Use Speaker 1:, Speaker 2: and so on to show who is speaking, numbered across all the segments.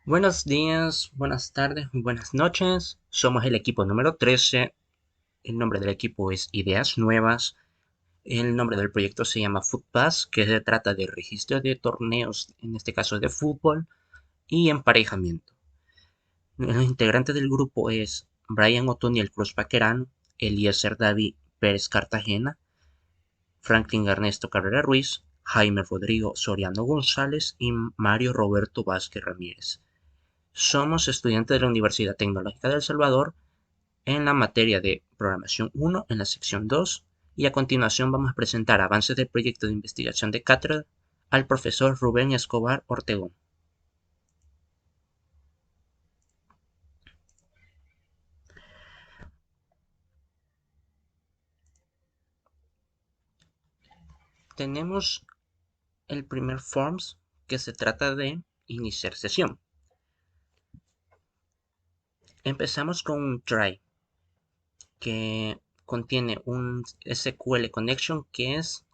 Speaker 1: Buenos días, buenas tardes, buenas noches. Somos el equipo número 13. El nombre del equipo es Ideas Nuevas. El nombre del proyecto se llama FootPass, que se trata de registro de torneos, en este caso de fútbol, y emparejamiento. Los integrantes del grupo es Brian Otoniel Cruz Paquerano, Eliezer David Pérez Cartagena, Franklin Ernesto Carrera Ruiz, Jaime Rodrigo Soriano González y Mario Roberto Vázquez Ramírez. Somos estudiantes de la Universidad Tecnológica de El Salvador en la materia de Programación 1 en la sección 2 y a continuación vamos a presentar avances del proyecto de investigación de cátedra al profesor Rubén Escobar Ortegón. Tenemos el primer forms que se trata de iniciar sesión. Empezamos con un try que contiene un SQL connection que es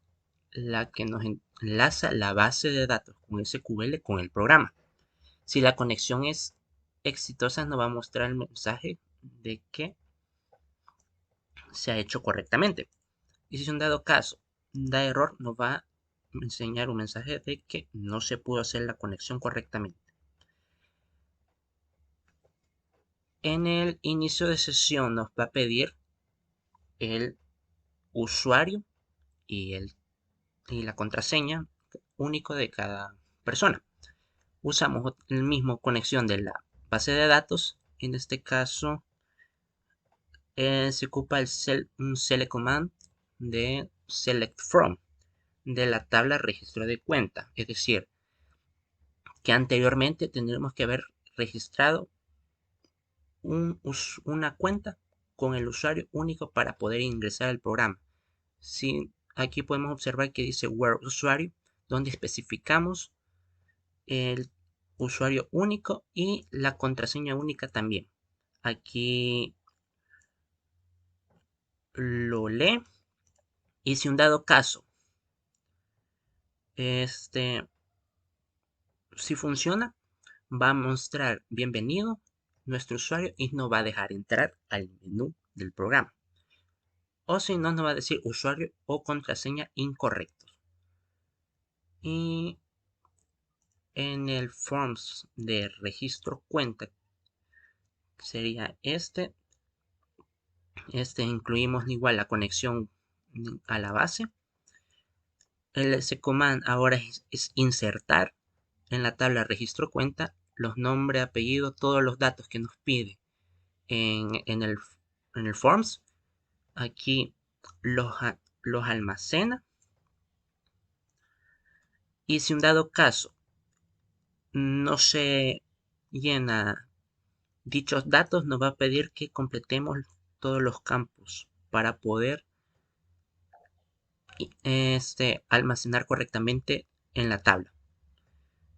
Speaker 1: la que nos enlaza la base de datos con SQL con el programa. Si la conexión es exitosa, nos va a mostrar el mensaje de que se ha hecho correctamente. Y si en dado caso da error, nos va a enseñar un mensaje de que no se pudo hacer la conexión correctamente. En el inicio de sesión nos va a pedir el usuario y, y la contraseña único de cada persona. Usamos el mismo conexión de la base de datos. En este caso se ocupa un select command de select from de la tabla registro de cuenta. Es decir, que anteriormente tendríamos que haber registrado una cuenta con el usuario único para poder ingresar al programa. Si, aquí podemos observar que dice where usuario, donde especificamos el usuario único y la contraseña única también. Aquí lo lee y si un dado caso si funciona, va a mostrar bienvenido nuestro usuario y nos va a dejar entrar al menú del programa. O si no, nos va a decir usuario o contraseña incorrectos. Y en el forms de registro cuenta sería incluimos igual la conexión a la base. El command ahora es insertar en la tabla registro cuenta los nombres, apellidos, todos los datos que nos pide en el forms. Aquí los almacena y si un dado caso no se llena dichos datos, nos va a pedir que completemos todos los campos para poder almacenar correctamente en la tabla.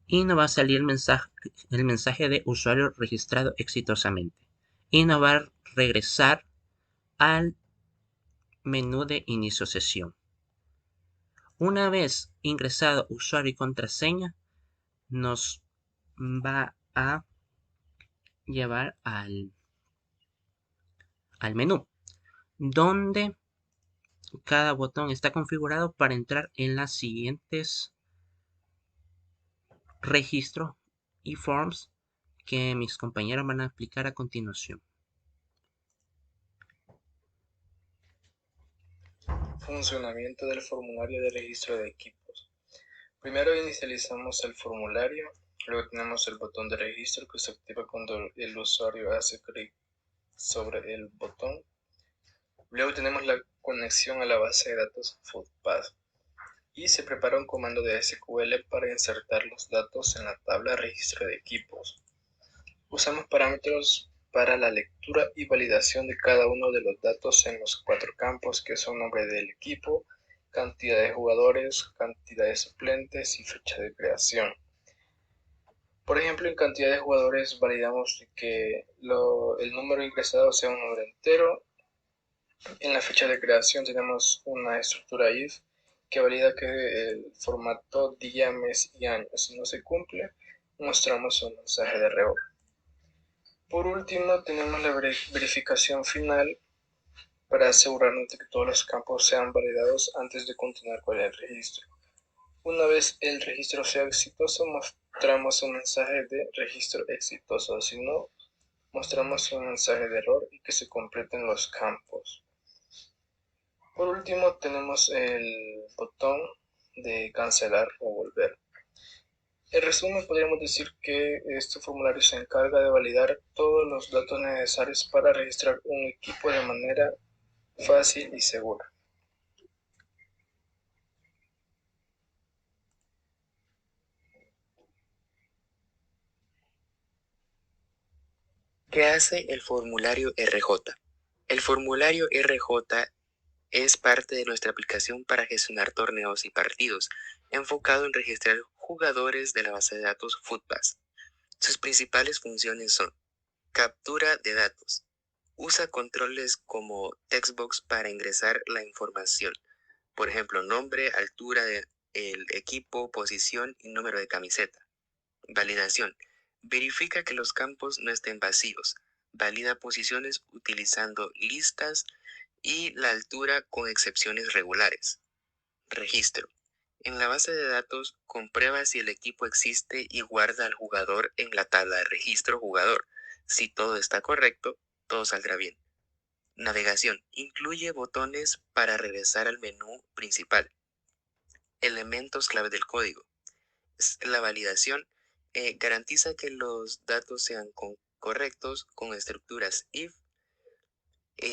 Speaker 1: Y nos va a salir el mensaje de usuario registrado exitosamente. Y nos va a regresar al menú de inicio sesión. Una vez ingresado usuario y contraseña, nos va a llevar al menú, donde cada botón está configurado para entrar en las siguientes registros y forms que mis compañeros van a explicar a continuación.
Speaker 2: Funcionamiento del formulario de registro de equipos. Primero inicializamos el formulario, luego tenemos el botón de registro que se activa cuando el usuario hace clic sobre el botón. Luego tenemos la conexión a la base de datos FootPass y se prepara un comando de SQL para insertar los datos en la tabla registro de equipos. Usamos parámetros para la lectura y validación de cada uno de los datos en los 4 campos que son nombre del equipo, cantidad de jugadores, cantidad de suplentes y fecha de creación. Por ejemplo, en cantidad de jugadores validamos que el número ingresado sea un número entero. En la fecha de creación tenemos una estructura if que valida que el formato día, mes y año. Si no se cumple, mostramos un mensaje de error. Por último, tenemos la verificación final para asegurarnos de que todos los campos sean validados antes de continuar con el registro. Una vez el registro sea exitoso, mostramos un mensaje de registro exitoso. Si no, mostramos un mensaje de error y que se completen los campos. Por último, tenemos el botón de cancelar o volver. En resumen, podríamos decir que este formulario se encarga de validar todos los datos necesarios para registrar un equipo de manera fácil y segura.
Speaker 3: ¿Qué hace el formulario RJ? El formulario RJ es parte de nuestra aplicación para gestionar torneos y partidos, enfocado en registrar jugadores de la base de datos FootPass. Sus principales funciones son: captura de datos. Usa controles como textbox para ingresar la información, por ejemplo, nombre, altura del equipo, posición y número de camiseta. Validación. Verifica que los campos no estén vacíos. Valida posiciones utilizando listas y la altura con excepciones regulares. Registro. En la base de datos, comprueba si el equipo existe y guarda al jugador en la tabla de registro jugador. Si todo está correcto, todo saldrá bien. Navegación. Incluye botones para regresar al menú principal. Elementos clave del código. La validación garantiza que los datos sean correctos con estructuras if,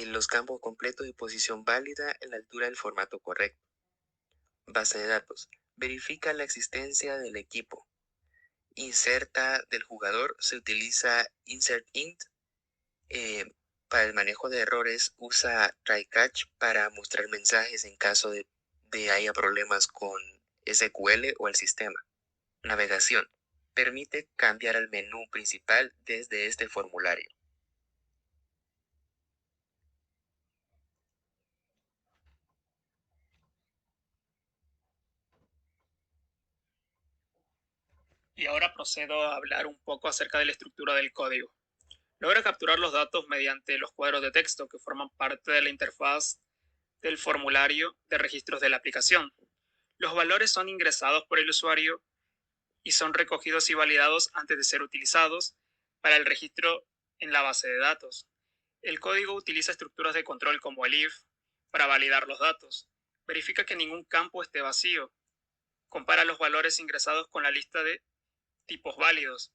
Speaker 3: los campos completos y posición válida en la altura del formato correcto. Base de datos. Verifica la existencia del equipo. Inserta del jugador. Se utiliza insert int. Para el manejo de errores usa try catch para mostrar mensajes en caso de haya problemas con SQL o el sistema. Navegación. Permite cambiar al menú principal desde este formulario.
Speaker 4: Y ahora procedo a hablar un poco acerca de la estructura del código. Logra capturar los datos mediante los cuadros de texto que forman parte de la interfaz del formulario de registros de la aplicación. Los valores son ingresados por el usuario y son recogidos y validados antes de ser utilizados para el registro en la base de datos. El código utiliza estructuras de control como el if para validar los datos. Verifica que ningún campo esté vacío. Compara los valores ingresados con la lista de tipos válidos.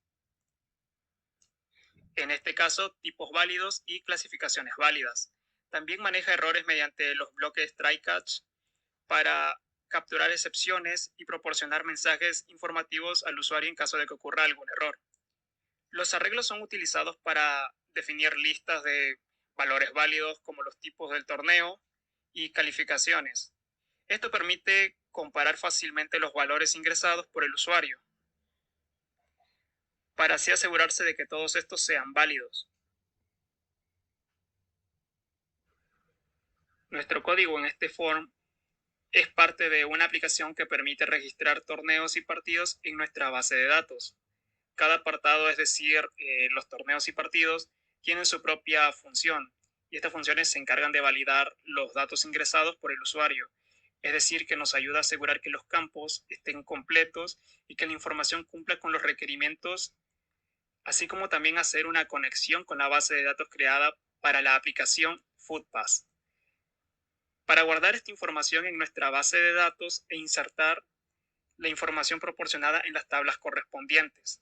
Speaker 4: En este caso, tipos válidos y clasificaciones válidas. También maneja errores mediante los bloques try catch para capturar excepciones y proporcionar mensajes informativos al usuario en caso de que ocurra algún error. Los arreglos son utilizados para definir listas de valores válidos como los tipos del torneo y calificaciones. Esto permite comparar fácilmente los valores ingresados por el usuario, para así asegurarse de que todos estos sean válidos. Nuestro código en este form es parte de una aplicación que permite registrar torneos y partidos en nuestra base de datos. Cada apartado, es decir, los torneos y partidos, tienen su propia función y estas funciones se encargan de validar los datos ingresados por el usuario. Es decir, que nos ayuda a asegurar que los campos estén completos y que la información cumpla con los requerimientos, así como también hacer una conexión con la base de datos creada para la aplicación FootPass. Para guardar esta información en nuestra base de datos e insertar la información proporcionada en las tablas correspondientes.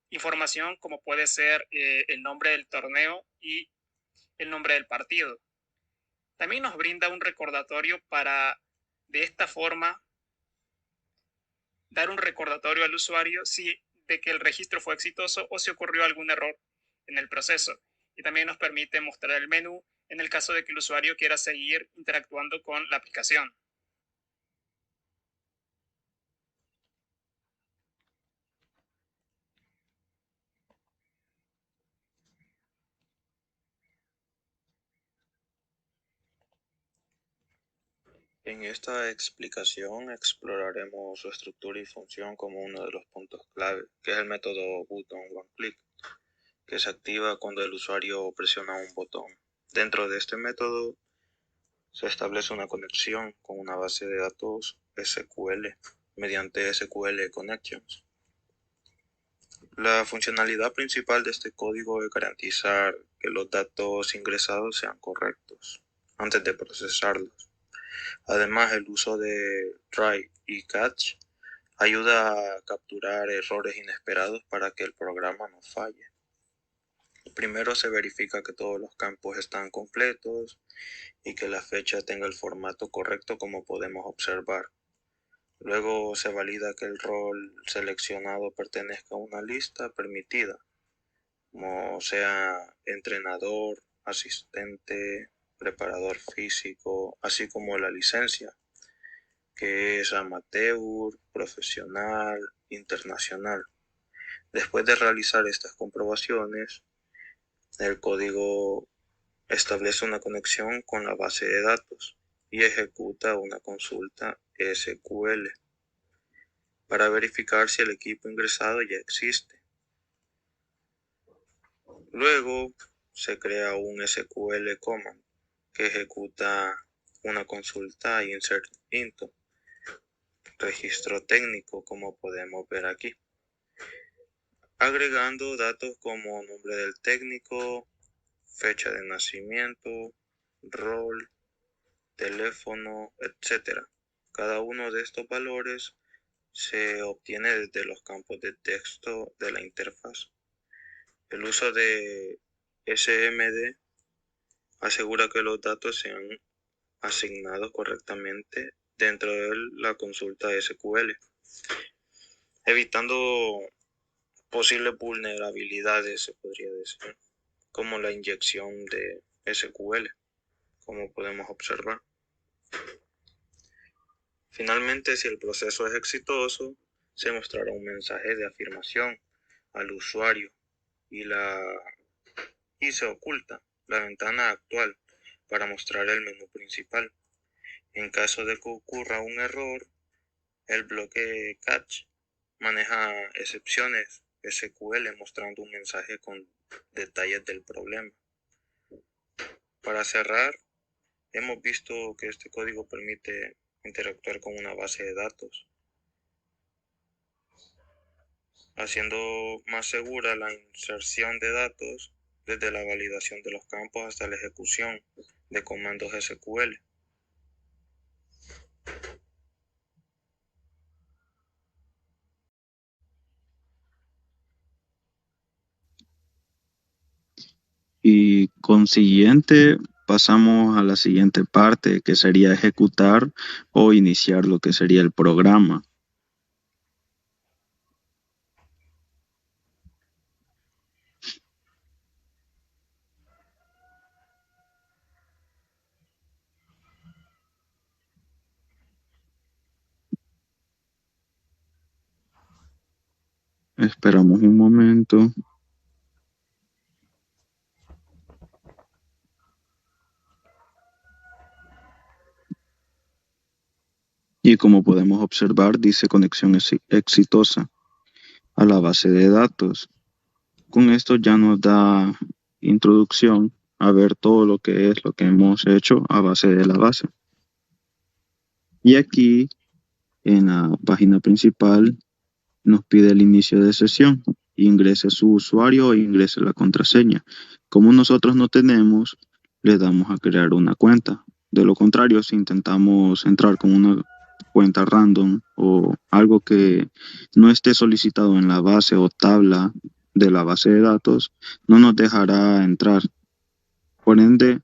Speaker 4: Información como puede ser el nombre del torneo y el nombre del partido. También nos brinda un recordatorio para, de esta forma, dar un recordatorio al usuario de que el registro fue exitoso o si ocurrió algún error en el proceso. Y también nos permite mostrar el menú en el caso de que el usuario quiera seguir interactuando con la aplicación.
Speaker 5: En esta explicación exploraremos su estructura y función como uno de los puntos clave, que es el método button one click, que se activa cuando el usuario presiona un botón. Dentro de este método se establece una conexión con una base de datos SQL mediante SQL Connections. La funcionalidad principal de este código es garantizar que los datos ingresados sean correctos antes de procesarlos. Además, el uso de try y catch ayuda a capturar errores inesperados para que el programa no falle. Primero se verifica que todos los campos están completos y que la fecha tenga el formato correcto, como podemos observar. Luego se valida que el rol seleccionado pertenezca a una lista permitida, como sea entrenador, asistente, preparador físico, así como la licencia, que es amateur, profesional, internacional. Después de realizar estas comprobaciones, el código establece una conexión con la base de datos y ejecuta una consulta SQL para verificar si el equipo ingresado ya existe. Luego se crea un SQL command que ejecuta una consulta insert into registro técnico, como podemos ver aquí, agregando datos como nombre del técnico, fecha de nacimiento, rol, teléfono, etc. Cada uno de estos valores se obtiene desde los campos de texto de la interfaz. El uso de SMD asegura que los datos sean asignados correctamente dentro de la consulta SQL, evitando posibles vulnerabilidades, se podría decir, como la inyección de SQL, como podemos observar. Finalmente, si el proceso es exitoso, se mostrará un mensaje de afirmación al usuario y se oculta la ventana actual para mostrar el menú principal. En caso de que ocurra un error, el bloque catch maneja excepciones SQL mostrando un mensaje con detalles del problema. Para cerrar, hemos visto que este código permite interactuar con una base de datos, haciendo más segura la inserción de datos desde la validación de los campos hasta la ejecución de comandos SQL.
Speaker 6: Y consiguiente, pasamos a la siguiente parte, que sería ejecutar o iniciar lo que sería el programa. Esperamos un momento. Y como podemos observar, dice conexión exitosa a la base de datos. Con esto ya nos da introducción a ver todo lo que es lo que hemos hecho a base de la base. Y aquí en la página principal nos pide el inicio de sesión. Ingrese su usuario e ingrese la contraseña. Como nosotros no tenemos, le damos a crear una cuenta. De lo contrario, si intentamos entrar con una cuenta random o algo que no esté solicitado en la base o tabla de la base de datos, no nos dejará entrar. Por ende,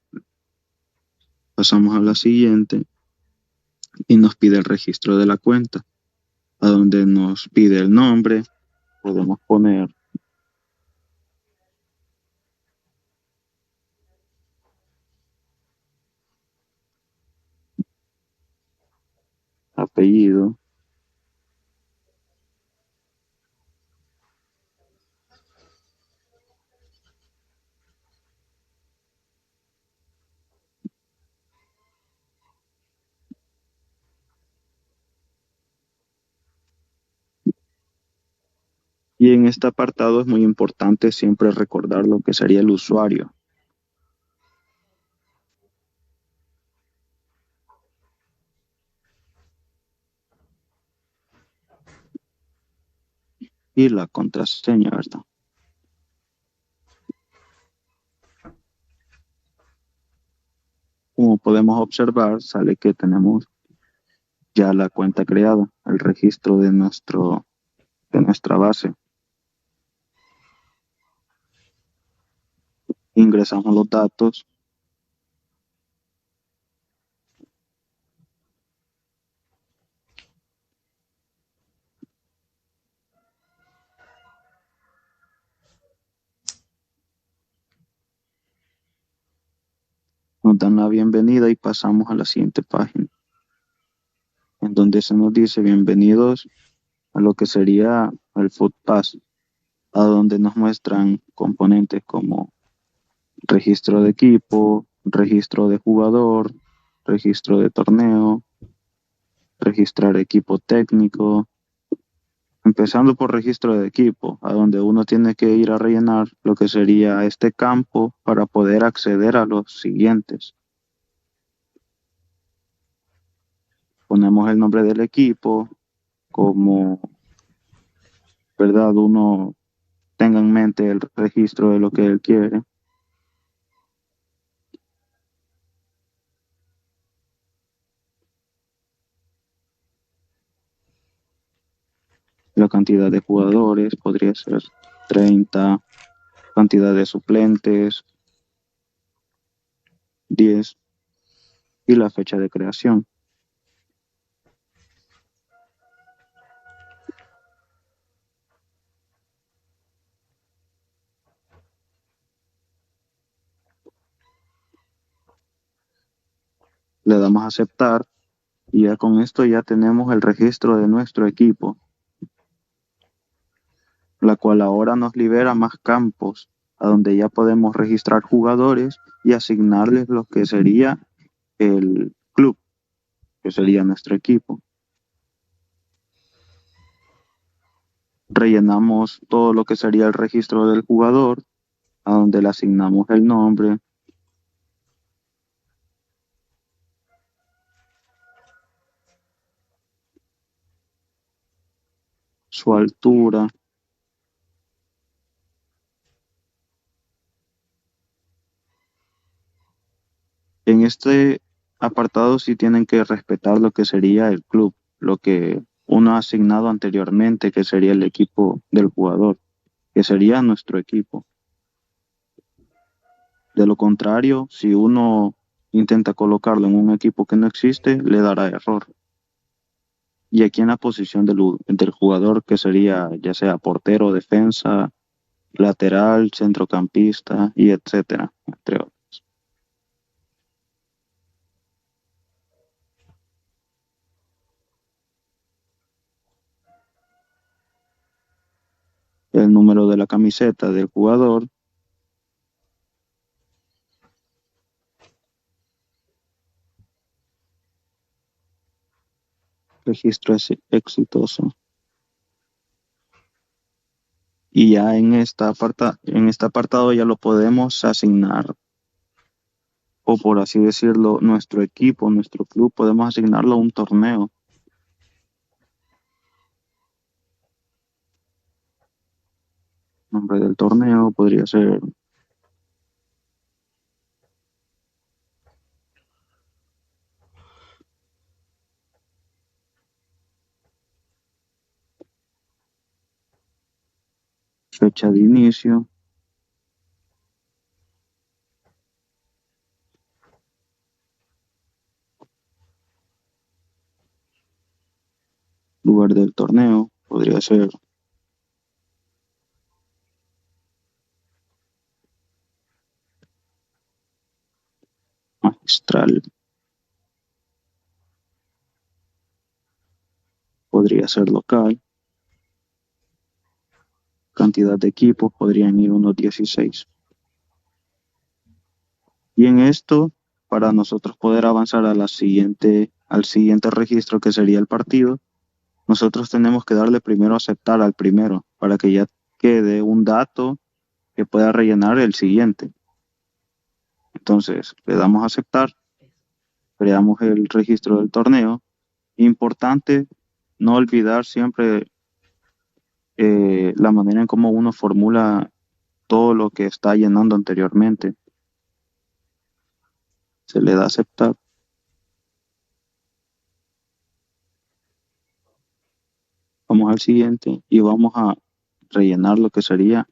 Speaker 6: pasamos a la siguiente y nos pide el registro de la cuenta, a donde nos pide el nombre. Podemos poner apellido, Y en este apartado es muy importante siempre recordar lo que sería el usuario. Y la contraseña, ¿verdad? Como podemos observar, sale que tenemos ya la cuenta creada, el registro de nuestra base. Ingresamos los datos. Nos dan la bienvenida y pasamos a la siguiente página, en donde se nos dice bienvenidos a lo que sería el FootPass, a donde nos muestran componentes como registro de equipo, registro de jugador, registro de torneo, registrar equipo técnico. Empezando por registro de equipo, a donde uno tiene que ir a rellenar lo que sería este campo para poder acceder a los siguientes. Ponemos el nombre del equipo, como, ¿verdad? Uno tenga en mente el registro de lo que él quiere. La cantidad de jugadores podría ser 30, cantidad de suplentes, 10, y la fecha de creación. Le damos a aceptar y ya con esto ya tenemos el registro de nuestro equipo, la cual ahora nos libera más campos, a donde ya podemos registrar jugadores y asignarles lo que sería el club, que sería nuestro equipo. Rellenamos todo lo que sería el registro del jugador, a donde le asignamos el nombre, su altura, en este apartado sí tienen que respetar lo que sería el club, lo que uno ha asignado anteriormente, que sería el equipo del jugador, que sería nuestro equipo. De lo contrario, si uno intenta colocarlo en un equipo que no existe, le dará error. Y aquí en la posición del jugador, que sería ya sea portero, defensa, lateral, centrocampista y etcétera, entre otros. El número de la camiseta del jugador, registro exitoso. Y ya en este apartado ya lo podemos asignar, o por así decirlo, nuestro equipo, nuestro club, podemos asignarlo a un torneo. Nombre del torneo podría ser fecha de inicio, lugar del torneo, podría ser magistral, podría ser local, cantidad de equipos podrían ir unos 16. Y en esto, para nosotros poder avanzar al siguiente registro, que sería el partido, nosotros tenemos que darle primero a aceptar al primero, para que ya quede un dato que pueda rellenar el siguiente. Entonces, le damos a aceptar, creamos el registro del torneo. Importante no olvidar siempre la manera en cómo uno formula todo lo que está llenando anteriormente. Se le da a aceptar. Vamos al siguiente y vamos a rellenar lo que sería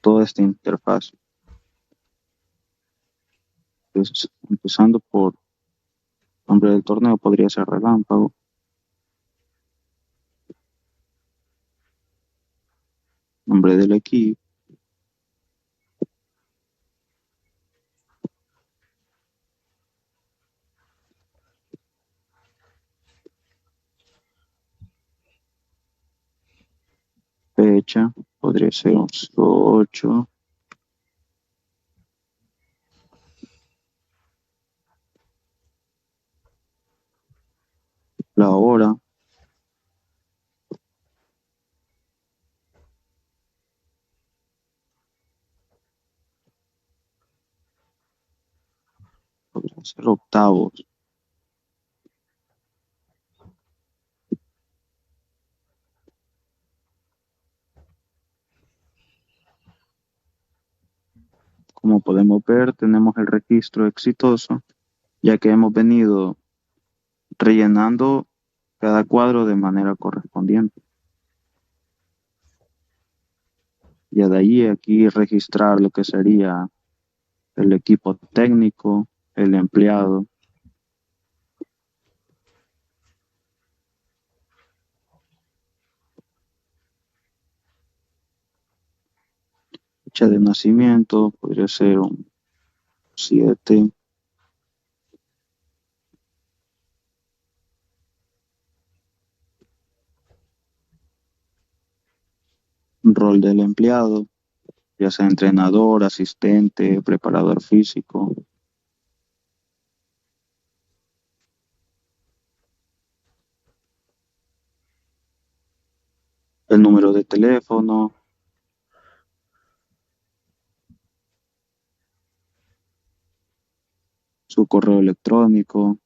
Speaker 6: toda esta interfaz. Entonces, empezando por nombre del torneo, podría ser Relámpago. Nombre del equipo. Fecha, podría ser 8. La hora. Podría ser octavos. Como podemos ver, tenemos el registro exitoso, ya que hemos venido rellenando cada cuadro de manera correspondiente. Y de ahí aquí registrar lo que sería el equipo técnico, el empleado, fecha de nacimiento, podría ser un 7. Rol del empleado, ya sea entrenador, asistente, preparador físico. El número de teléfono, su correo electrónico,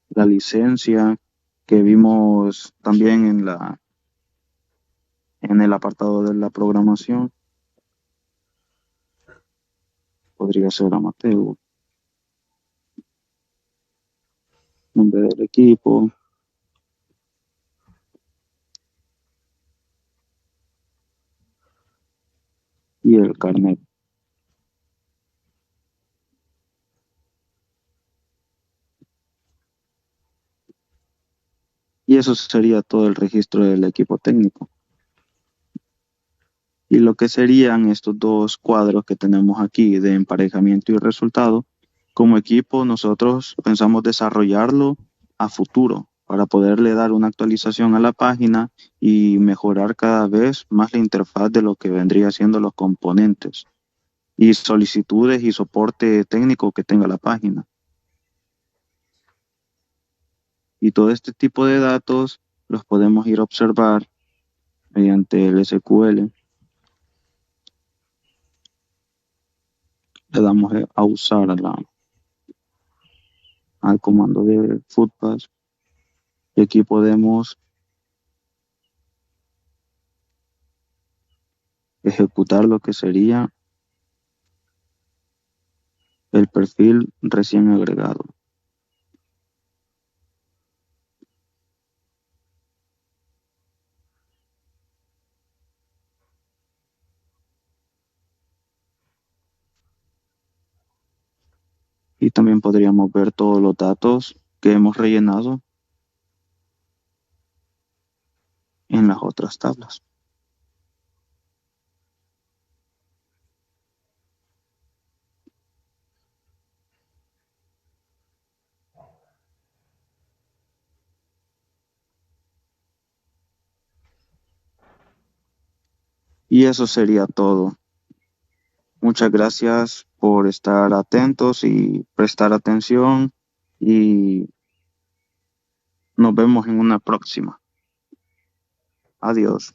Speaker 6: la licencia que vimos también en el apartado de la programación, podría ser amateur, nombre del equipo, y el carnet. Y eso sería todo el registro del equipo técnico. Y lo que serían estos dos cuadros que tenemos aquí de emparejamiento y resultado, como equipo nosotros pensamos desarrollarlo a futuro para poderle dar una actualización a la página y mejorar cada vez más la interfaz de lo que vendría siendo los componentes y solicitudes y soporte técnico que tenga la página. Y todo este tipo de datos los podemos ir a observar mediante el SQL. Le damos a usar al comando de footpass y aquí podemos ejecutar lo que sería el perfil recién agregado. Y también podríamos ver todos los datos que hemos rellenado en las otras tablas. Y eso sería todo. Muchas gracias por estar atentos y prestar atención y nos vemos en una próxima. Adiós.